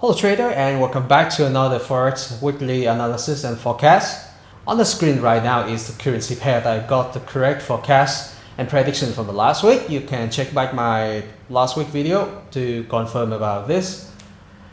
Hello trader, and welcome back to another Forex weekly analysis and forecast. On the screen right now is the currency pair that I got the correct forecast and prediction from the last week. You can check back my last week video to confirm about this.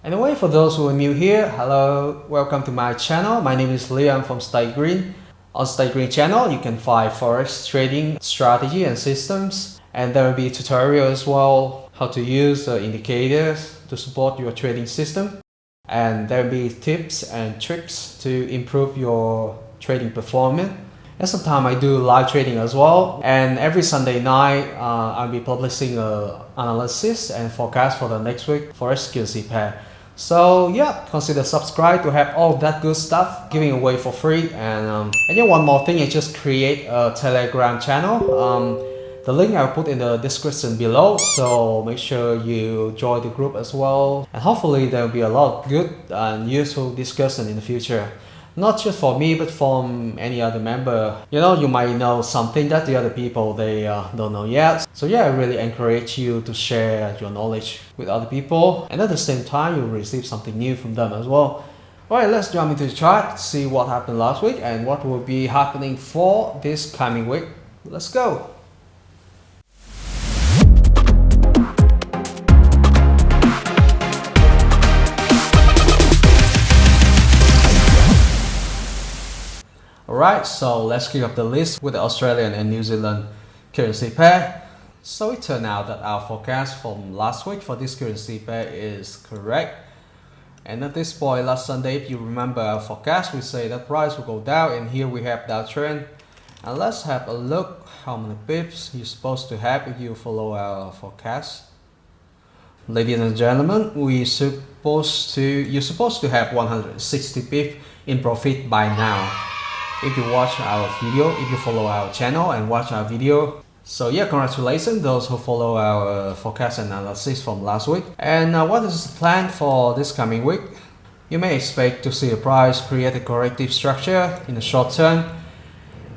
Anyway, for those who are new here, hello, welcome to my channel. My name is Liam from Stay Green. On Stay Green channel, you can find Forex trading strategy and systems, and there will be a tutorial as well how to use the indicators to support your trading system, and there will be tips and tricks to improve your trading performance. And sometimes I do live trading as well, and every Sunday night I'll be publishing an analysis and forecast for the next week for currency pair. So yeah, consider subscribe to have all that good stuff giving away for free. And yeah, one more thing is just create a Telegram channel. The link I'll put in the description below, so make sure you join the group as well, and hopefully there will be a lot of good and useful discussion in the future, not just for me but from any other member. You know, you might know something that the other people they don't know yet. So yeah, I really encourage you to share your knowledge with other people, and at the same time you'll receive something new from them as well. Alright, let's jump into the chart, see what happened last week and what will be happening for this coming week. Let's go. Alright, so let's kick off the list with the Australian and New Zealand currency pair. So it turned out that our forecast from last week for this currency pair is correct. And at this point last Sunday, if you remember our forecast, we say that price will go down, and here we have downtrend. And let's have a look how many pips you're supposed to have if you follow our forecast. Ladies and gentlemen, you're supposed to have 160 pips in profit by now, if you watch our video, if you follow our channel and watch our video. So yeah, congratulations those who follow our forecast analysis from last week. And what is the plan for this coming week? You may expect to see the price create a corrective structure in the short term,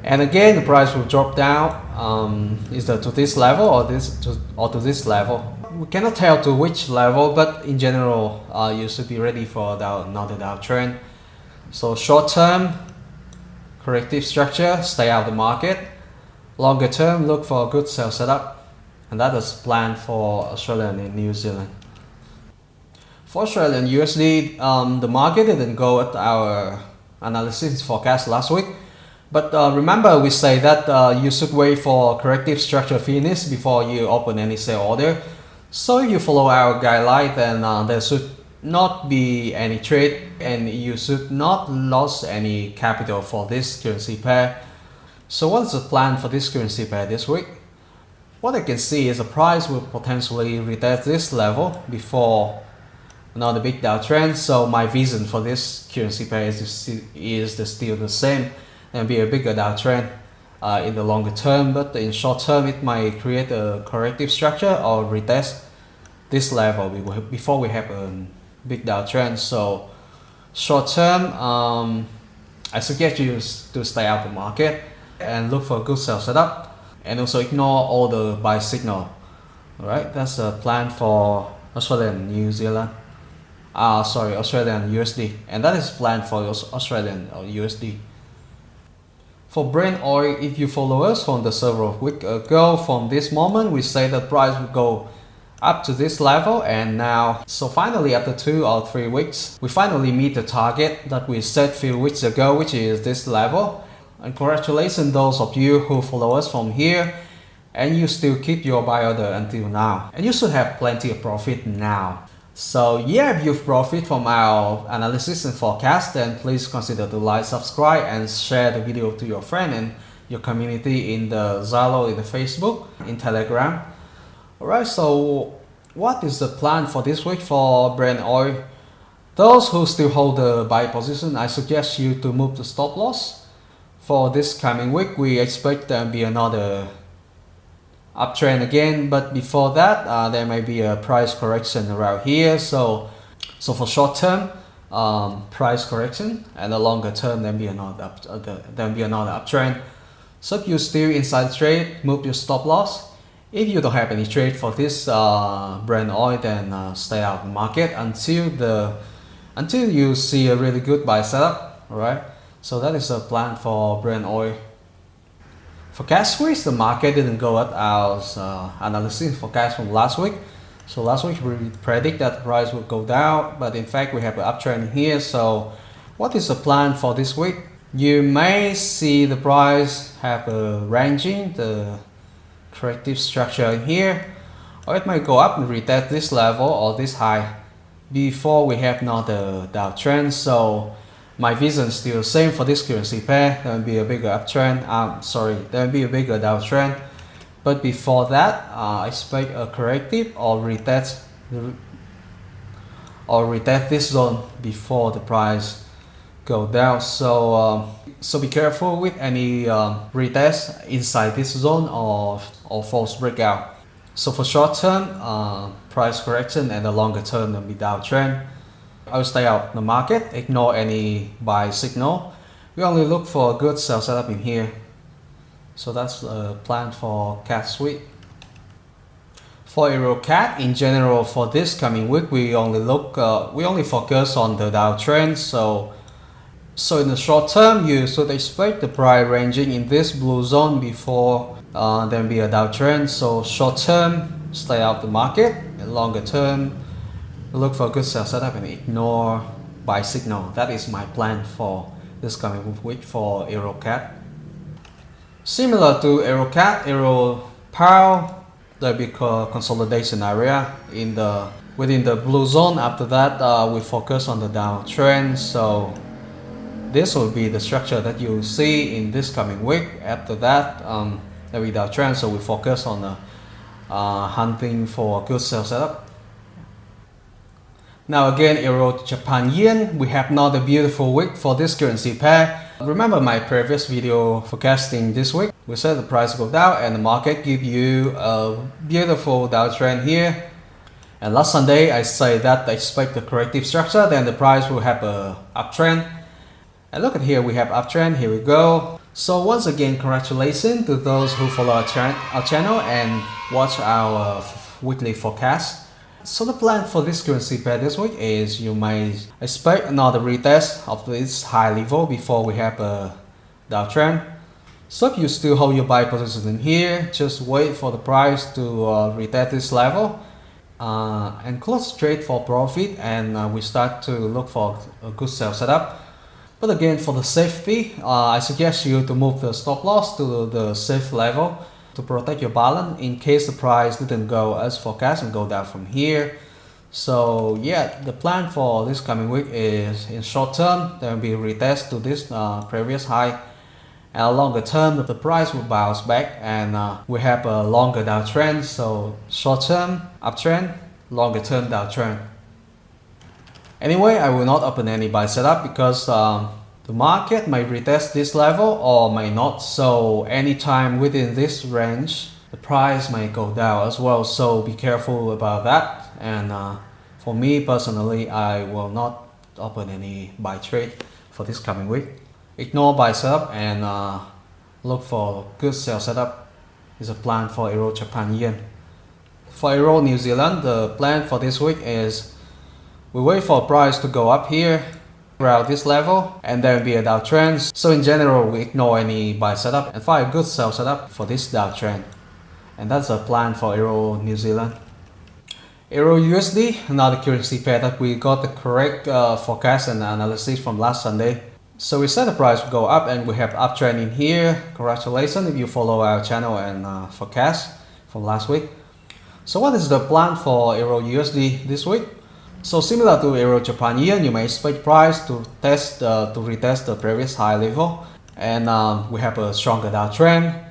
and again the price will drop down either to this level or to this level. We cannot tell to which level, but in general you should be ready for another downtrend. So short term, corrective structure, stay out of the market. Longer term, look for a good sell setup, and that is planned for Australia and New Zealand. For Australian USD, the market didn't go at our analysis forecast last week, but remember we say that you should wait for corrective structure finish before you open any sell order. So if you follow our guideline, then there should not be any trade, and you should not lose any capital for this currency pair. So what's the plan for this currency pair this week? What I can see is the price will potentially retest this level before another big downtrend. So my vision for this currency pair is still the same, and be a bigger downtrend in the longer term, but in short term it might create a corrective structure or retest this level before we have a big downtrend. So short term, I suggest you to stay out of the market and look for a good sell setup, and also ignore all the buy signal. Alright, that's a plan for Australian New Zealand. Australian USD, and that is planned for Australian USD. For Brent oil, if you follow us from the several weeks ago, from this moment we say that price will go up to this level, and now so finally after 2 or 3 weeks we finally meet the target that we set a few weeks ago, which is this level. And congratulations those of you who follow us from here and you still keep your buy order until now, and you should have plenty of profit now. So yeah, if you've profit from our analysis and forecast, then please consider to like, subscribe and share the video to your friend and your community in the Zalo, in the Facebook, in Telegram. Alright, so what is the plan for this week for Brent oil? Those who still hold the buy position, I suggest you to move the stop loss. For this coming week, we expect there will be another uptrend again, but before that there may be a price correction around here. So for short term, price correction, and the longer term there will be another uptrend. So if you're still inside the trade, move your stop loss. If you don't have any trade for this Brent oil, then stay out of the market until you see a really good buy setup. Alright, so that is a plan for Brent oil. For cash squeeze, the market didn't go at our analysis forecast from last week. So last week we predict that the price would go down, but in fact we have an uptrend here. So what is the plan for this week? You may see the price have a ranging, the corrective structure in here, or it might go up and retest this level or this high before we have another downtrend. So my vision is still the same for this currency pair. There will be a bigger uptrend. There will be a bigger downtrend. But before that, I expect a corrective or retest this zone before the price go down. So be careful with any retest inside this zone or false breakout. So for short term, price correction, and the longer term will be downtrend. I will stay out the market, ignore any buy signal. We only look for a good sell setup in here. So that's a plan for CAD suite. For EURCAD in general, for this coming week, we only focus on the downtrend. So in the short term, you should expect the price ranging in this blue zone before there will be a downtrend. So short term, stay out the market, and longer term, look for a good sell setup and ignore buy signal. That is my plan for this coming week for EURCAD. Similar to EURCAD, EURPOUND, there will be consolidation area within the blue zone. After that, we focus on the downtrend. So this will be the structure that you see in this coming week. After that, there will be downtrend. So we focus on the hunting for a good sell setup. Now again, Euro Japan Yen, we have another beautiful week for this currency pair. Remember my previous video forecasting this week? We said the price go down and the market give you a beautiful downtrend here. And last Sunday I say that I expect the corrective structure, then the price will have a uptrend. And look at here, we have uptrend, here we go. So once again, congratulations to those who follow our channel and watch our weekly forecast. So the plan for this currency pair this week is you may expect another retest of this high level before we have a downtrend. So if you still hold your buy position in here, just wait for the price to retest this level and close the trade for profit, and we start to look for a good sell setup. But again, for the safety, I suggest you to move the stop loss to the safe level to protect your balance in case the price didn't go as forecast and go down from here. So yeah, the plan for this coming week is in short term there will be a retest to this previous high, and longer term the price will bounce back and we have a longer downtrend. So short term uptrend, longer term downtrend. Anyway, I will not open any buy setup because the market may retest this level or may not. So anytime within this range, the price may go down as well. So be careful about that. And for me personally, I will not open any buy trade for this coming week. Ignore buy setup and look for good sell setup. Is a plan for Euro Japan Yen. For Euro New Zealand, the plan for this week is we wait for price to go up here around this level and there will be a downtrend. So in general, we ignore any buy setup and find a good sell setup for this downtrend. And that's a plan for Euro New Zealand. Euro USD, another currency pair that we got the correct forecast and analysis from last Sunday. So we said the price will go up and we have uptrend in here. Congratulations if you follow our channel and forecast from last week. So what is the plan for Euro USD this week? So similar to Euro Japan Yen, you may expect price to retest the previous high level, and we have a stronger downtrend.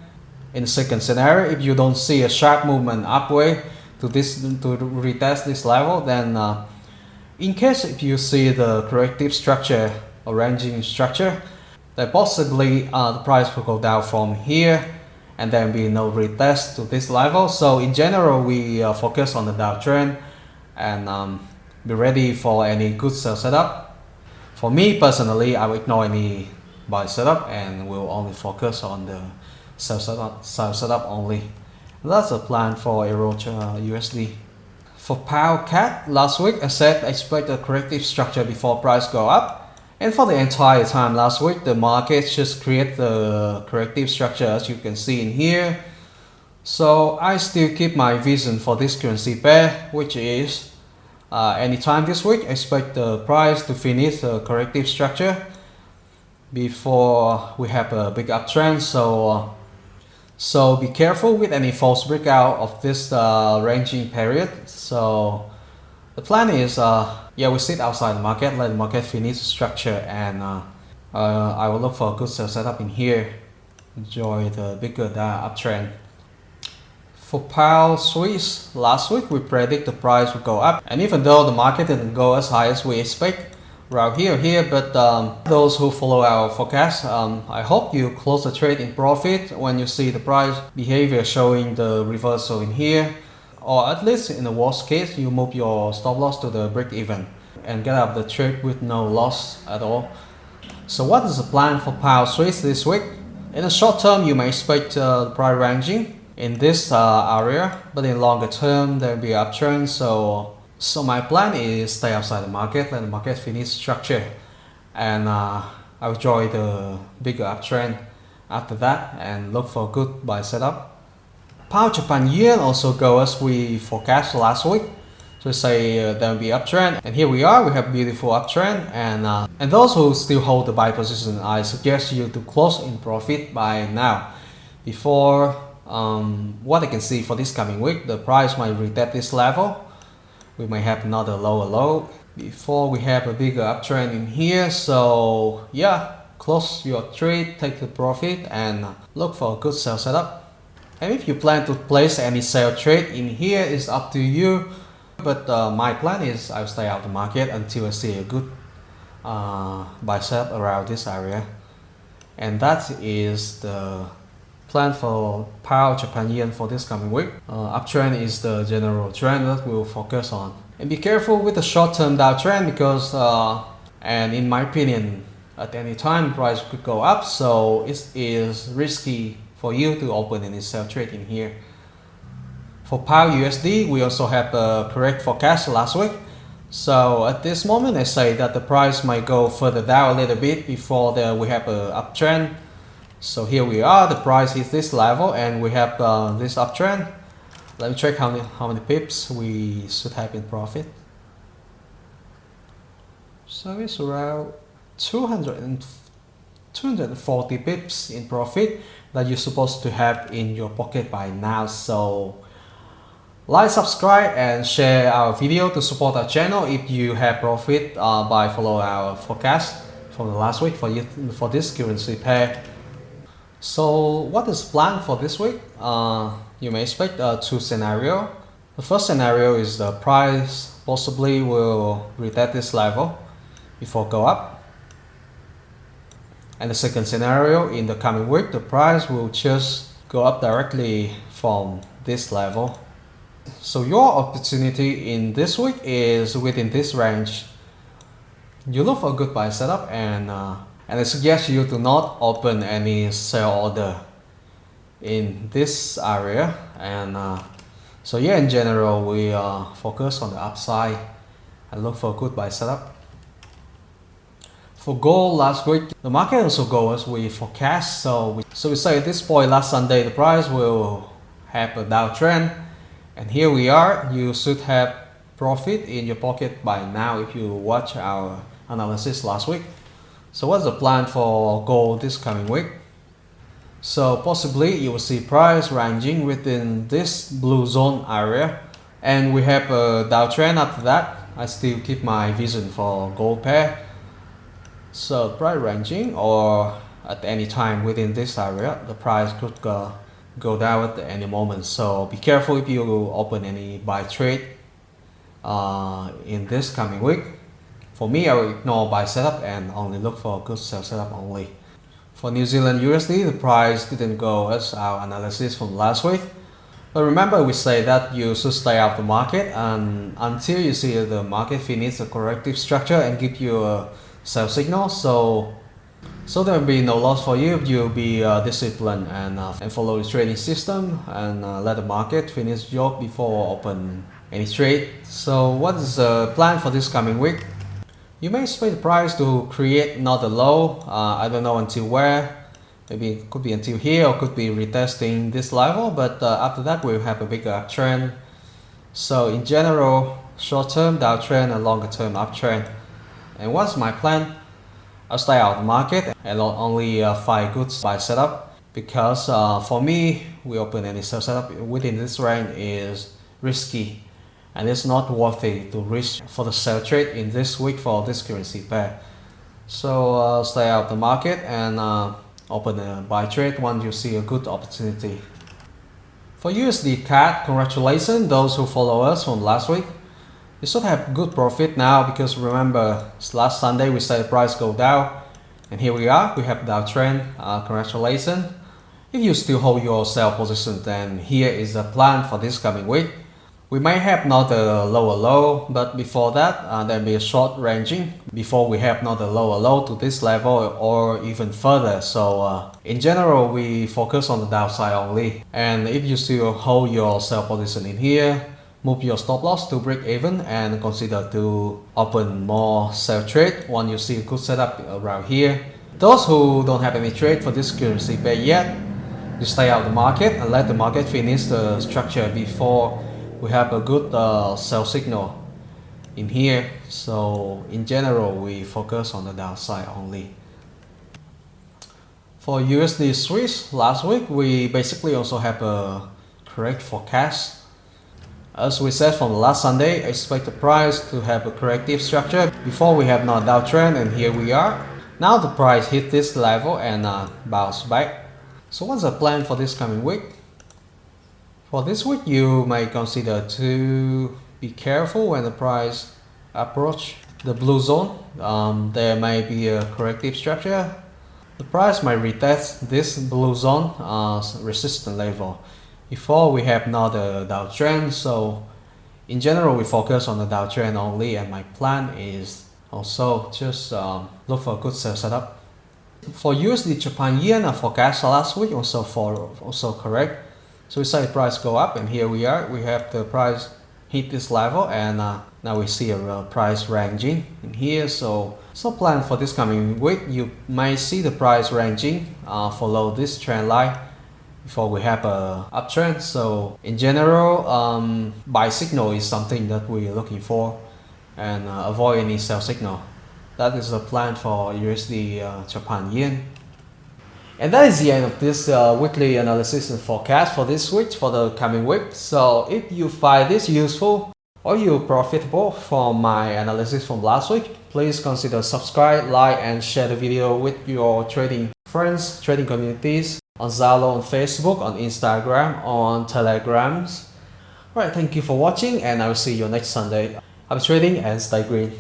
In the second scenario, if you don't see a sharp movement upward to retest this level, then in case if you see the corrective structure or ranging structure, then possibly the price will go down from here and then be no retest to this level. So in general, we focus on the downtrend and be ready for any good sell setup. For me personally, I will ignore any buy setup and will only focus on the sell setup only. That's a plan for EURUSD. For pound CAD, last week I said expect a corrective structure before price go up. And for the entire time last week, the market just create the corrective structure as you can see in here. So I still keep my vision for this currency pair, which is anytime this week, expect the price to finish the corrective structure before we have a big uptrend. So be careful with any false breakout of this ranging period. So the plan is, we sit outside the market, let the market finish the structure, and I will look for a good sell setup in here. Enjoy the bigger uptrend. For pound Swiss, last week we predict the price will go up, and even though the market didn't go as high as we expect, around here, but those who follow our forecast, I hope you close the trade in profit when you see the price behavior showing the reversal in here, or at least in the worst case, you move your stop loss to the break even and get out of the trade with no loss at all. So what is the plan for pound Swiss this week? In the short term, you may expect the price ranging in this area, but in longer term, there will be an uptrend. So my plan is stay outside the market, let the market finish structure, and I'll enjoy the bigger uptrend after that and look for a good buy setup. Pound Japan yen also go as we forecast last week. So say there will be uptrend, and here we are. We have beautiful uptrend, and those who still hold the buy position, I suggest you to close in profit by now. Before what I can see for this coming week, the price might retest this level. We may have another lower low before we have a bigger uptrend in here. So yeah, close your trade, take the profit, and look for a good sell setup. And if you plan to place any sell trade in here, it's up to you. But my plan is I'll stay out of the market until I see a good buy setup around this area. And that is the plan for pound Japan yen for this coming week. Uptrend is the general trend that we'll focus on. And be careful with the short-term downtrend because, and in my opinion, at any time price could go up. So it is risky for you to open any sell trade in here. For pound USD, we also have a correct forecast last week. So at this moment, I say that the price might go further down a little bit before we have an uptrend. So here we are, the price is this level, and we have this uptrend. Let me check how many pips we should have in profit. So it's around 240 pips in profit that you're supposed to have in your pocket by now. So like, subscribe, and share our video to support our channel if you have profit by follow our forecast from the last week for this currency pair. So what is planned for this week? You may expect two scenarios. The first scenario is the price possibly will retest this level before go up. And the second scenario, in the coming week, the price will just go up directly from this level. So your opportunity in this week is within this range. You look for a good buy setup, and I suggest you to not open any sell order in this area. And so yeah, in general, we focus on the upside and look for a good buy setup. For gold last week, the market also goes as we forecast. So we say at this point last Sunday, the price will have a downtrend. And here we are. You should have profit in your pocket by now if you watch our analysis last week. So what's the plan for gold this coming week? So possibly you will see price ranging within this blue zone area, and we have a downtrend after that. I still keep my vision for gold pair. So price ranging, or at any time within this area, the price could go down at any moment. So be careful if you open any buy trade in this coming week. For me, I will ignore buy setup and only look for a good sell setup only. For New Zealand USD, the price didn't go as our analysis from last week. But remember, we say that you should stay out of the market and until you see the market finish a corrective structure and give you a sell signal. So So there will be no loss for you if you'll be disciplined and follow the trading system and let the market finish job before open any trade. So what is the plan for this coming week? You may expect the price to create another low. I don't know until where. Maybe it could be until here or could be retesting this level, but after that we'll have a bigger uptrend. So in general, short-term downtrend and longer-term uptrend. And what's my plan? I'll stay out of the market and only find good buy setup, because for me, we open any sell setup within this range is risky and it's not worthy to risk for the sell trade in this week for this currency pair. So stay out of the market and open a buy trade once you see a good opportunity. For USDCAD, congratulations those who follow us from last week. You should have good profit now, because remember last Sunday we said the price go down and here we are, we have downtrend. Congratulations. If you still hold your sell position, then here is the plan for this coming week. We may have not a lower low, but before that there will be a short ranging before we have not a lower low to this level or even further. So in general we focus on the downside only, and if you still hold your sell position in here, move your stop loss to break even and consider to open more sell trade once you see a good setup around here. Those who don't have any trade for this currency pair yet, you stay out of the market and let the market finish the structure before we have a good sell signal in here. So in general we focus on the downside only. For USD Swiss, last week we basically also have a correct forecast. As we said from last Sunday, expect the price to have a corrective structure before we have not downtrend, and here we are. Now the price hit this level and bounce back. So what's the plan for this coming week? For this week, you may consider to be careful when the price approach the blue zone. There may be a corrective structure. The price might retest this blue zone resistance level before we have another downtrend. So in general, we focus on the downtrend only, and my plan is also just look for a good sell setup. For USD Japan yen, I forecast last week also correct. So we saw the price go up, and here we are. We have the price hit this level, and now we see a price ranging in here. So plan for this coming week, you may see the price ranging follow this trend line before we have a uptrend. So in general, buy signal is something that we're looking for, and avoid any sell signal. That is the plan for USD Japan yen. And that is the end of this weekly analysis and forecast for this week, for the coming week. So if you find this useful or you're profitable from my analysis from last week, please consider subscribe, like, and share the video with your trading friends, trading communities on Zalo, on Facebook, on Instagram, on Telegrams. Alright, thank you for watching, and I will see you next Sunday. Happy trading and stay green.